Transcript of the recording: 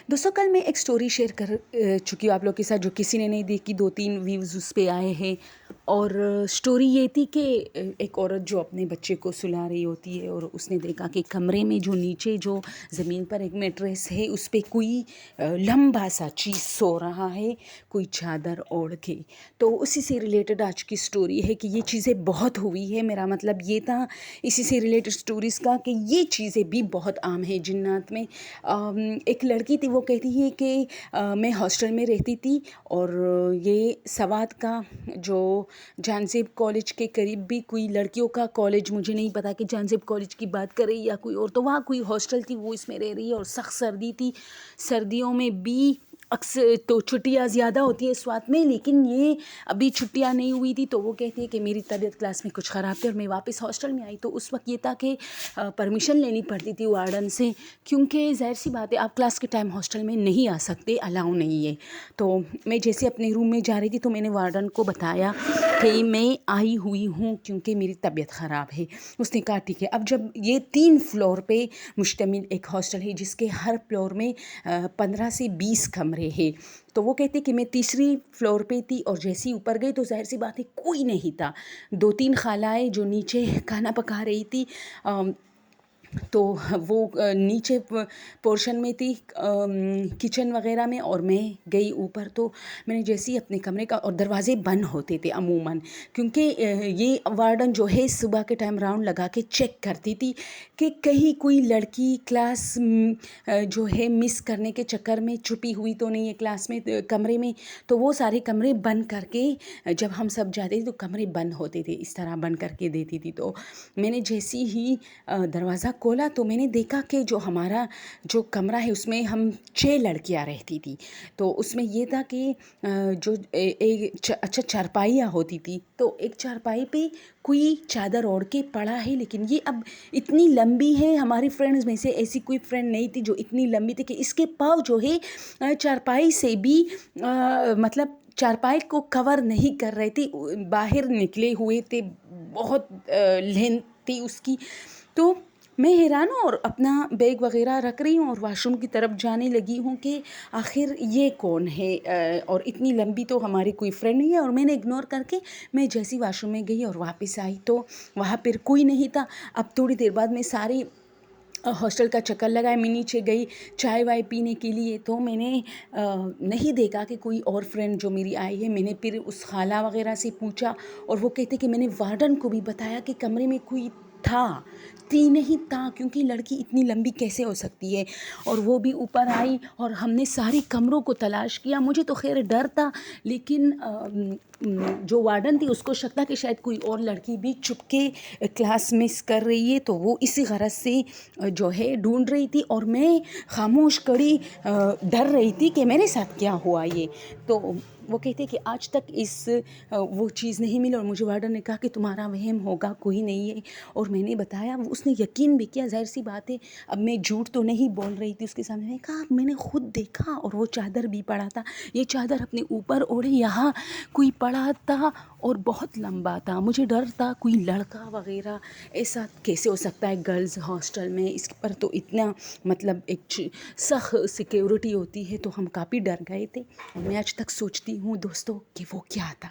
दोस्तों कल मैं एक स्टोरी शेयर कर चुकी हूँ आप लोग के साथ, जो किसी ने नहीं देखी, 2-3 व्यूज़ उस पे आए हैं। और स्टोरी ये थी कि एक औरत जो अपने बच्चे को सुला रही होती है और उसने देखा कि कमरे में जो नीचे जो ज़मीन पर एक मैट्रेस है उस पे कोई लंबा सा चीज़ सो रहा है, कोई चादर ओढ़ के। तो उसी से रिलेटेड आज की स्टोरी है कि ये चीज़ें बहुत हुई है। मेरा मतलब ये था इसी से रिलेटेड स्टोरीज़ का कि ये चीज़ें भी बहुत आम है जिन्नात में। एक लड़की थी, वो कहती है कि मैं हॉस्टल में रहती थी और ये सवात का जो जानज़ेब कॉलेज के करीब भी कोई लड़कियों का कॉलेज, मुझे नहीं पता कि जानज़ेब कॉलेज की बात कर रही या कोई और, तो वहाँ कोई हॉस्टल थी, वो इसमें रह रही है। और सख्त सर्दी थी, सर्दियों में भी अक्सर तो छुट्टियाँ ज़्यादा होती है स्वात में, लेकिन ये अभी छुट्टियाँ नहीं हुई थी। तो वो कहती है कि मेरी तबीयत क्लास में कुछ ख़राब थी और मैं वापस हॉस्टल में आई। तो उस वक्त ये था कि परमिशन लेनी पड़ती थी वार्डन से, क्योंकि ज़ाहिर सी बात है आप क्लास के टाइम हॉस्टल में नहीं आ सकते, अलाउ नहीं है। तो मैं जैसे अपने रूम में जा रही थी तो मैंने वार्डन को बताया कि मैं आई हुई हूँ क्योंकि मेरी तबीयत ख़राब है। उसने कहा ठीक है। अब जब ये 3 फ्लोर पे मुश्तमिल एक हॉस्टल है जिसके हर फ्लोर में 15 से 20 कमरे हैं। तो वो कहते कि मैं तीसरी फ्लोर पे थी और जैसे ही ऊपर गई तो ज़ाहिर सी बात है कोई नहीं था। 2-3 खालाएँ जो नीचे खाना पका रही थी, तो वो नीचे पोर्शन में थी किचन वगैरह में, और मैं गई ऊपर। तो मैंने जैसे ही अपने कमरे का, और दरवाज़े बंद होते थे अमूमन, क्योंकि ये वार्डन जो है सुबह के टाइम राउंड लगा के चेक करती थी कि कहीं कोई लड़की क्लास जो है मिस करने के चक्कर में छुपी हुई तो नहीं है क्लास में, कमरे में। तो वो सारे कमरे बंद करके जब हम सब जाते थे तो कमरे बंद होते थे, इस तरह बंद करके देती थी। तो मैंने जैसे ही दरवाज़ा खोला तो मैंने देखा कि जो हमारा जो कमरा है उसमें हम 6 लड़कियां रहती थी। तो उसमें ये था कि जो अच्छा चारपाइयाँ होती थी, तो एक चारपाई पे कोई चादर ओढ़ के पड़ा है, लेकिन ये अब इतनी लंबी है, हमारी फ्रेंड्स में से ऐसी कोई फ्रेंड नहीं थी जो इतनी लंबी थी कि इसके पाँव जो है चारपाई से भी मतलब चारपाई को कवर नहीं कर रहे थे, बाहर निकले हुए थे, बहुत लेंथ थी उसकी। तो मैं हैरान हूँ और अपना बैग वगैरह रख रही हूँ और वॉशरूम की तरफ जाने लगी हूँ कि आखिर ये कौन है, और इतनी लंबी तो हमारी कोई फ्रेंड नहीं है। और मैंने इग्नोर करके मैं जैसी वॉशरूम में गई और वापस आई तो वहाँ पर कोई नहीं था। अब थोड़ी देर बाद मैं सारी हॉस्टल का चक्कर लगाया, मैं नीचे गई चाय वाय पीने के लिए, तो मैंने नहीं देखा कि कोई और फ्रेंड जो मेरी आई है। मैंने फिर उस खाला वगैरह से पूछा और वो कहते कि मैंने वार्डन को भी बताया कि कमरे में कोई था, तीन ही था, क्योंकि लड़की इतनी लंबी कैसे हो सकती है। और वो भी ऊपर आई और हमने सारे कमरों को तलाश किया। मुझे तो खैर डर था, लेकिन जो वार्डन थी उसको शक था कि शायद कोई और लड़की भी चुपके क्लास मिस कर रही है, तो वो इसी गरज से जो है ढूंढ रही थी। और मैं खामोश कड़ी डर रही थी कि मेरे साथ क्या हुआ ये। तो वो कहते कि आज तक वो चीज़ नहीं मिली। और मुझे वार्डन ने कहा कि तुम्हारा वहम होगा, कोई नहीं है। और मैंने बताया, उसने यकीन भी किया। ज़ाहिर सी बात है, अब मैं झूठ तो नहीं बोल रही थी उसके सामने। मैंने कहा मैंने खुद देखा और वो चादर भी पड़ा था, ये चादर अपने ऊपर ओढ़े यहाँ कोई पड़ा था और बहुत लंबा था। मुझे डर था कोई लड़का वगैरह, ऐसा कैसे हो सकता है गर्ल्स हॉस्टल में, इस पर तो इतना मतलब एक सख्त सिक्योरिटी होती है। तो हम काफ़ी डर गए थे और मैं आज तक सोचती हूँ दोस्तों कि वो क्या था।